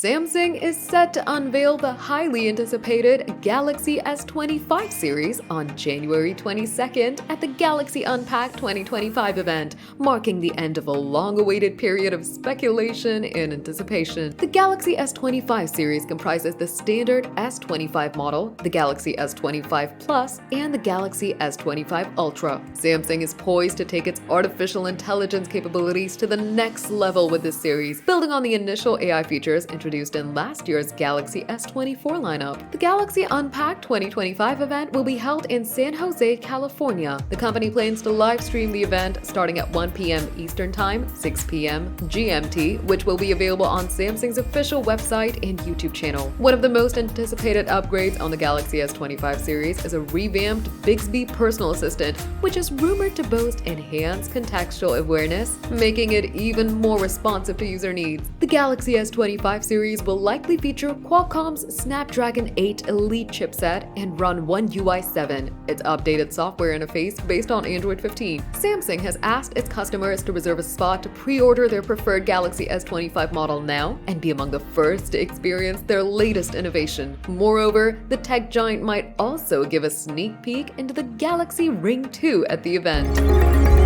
Samsung is set to unveil the highly anticipated Galaxy S25 series on January 22nd at the Galaxy Unpacked 2025 event, marking the end of a long-awaited period of speculation and anticipation. The Galaxy S25 series comprises the standard S25 model, the Galaxy S25 Plus, and the Galaxy S25 Ultra. Samsung is poised to take its artificial intelligence capabilities to the next level with this series, building on the initial AI features introduced in last year's Galaxy S24 lineup. The Galaxy Unpacked 2025 event will be held in San Jose, California. The company plans to live stream the event starting at 1 p.m. Eastern Time, 6 p.m. GMT, which will be available on Samsung's official website and YouTube channel. One of the most anticipated upgrades on the Galaxy S25 series is a revamped Bixby personal assistant, which is rumored to boast enhanced contextual awareness, making it even more responsive to user needs. The Galaxy S25 series will likely feature Qualcomm's Snapdragon 8 Elite chipset and run One UI 7, its updated software interface based on Android 15. Samsung has asked its customers to reserve a spot to pre-order their preferred Galaxy S25 model now and be among the first to experience their latest innovation. Moreover, the tech giant might also give a sneak peek into the Galaxy Ring 2 at the event.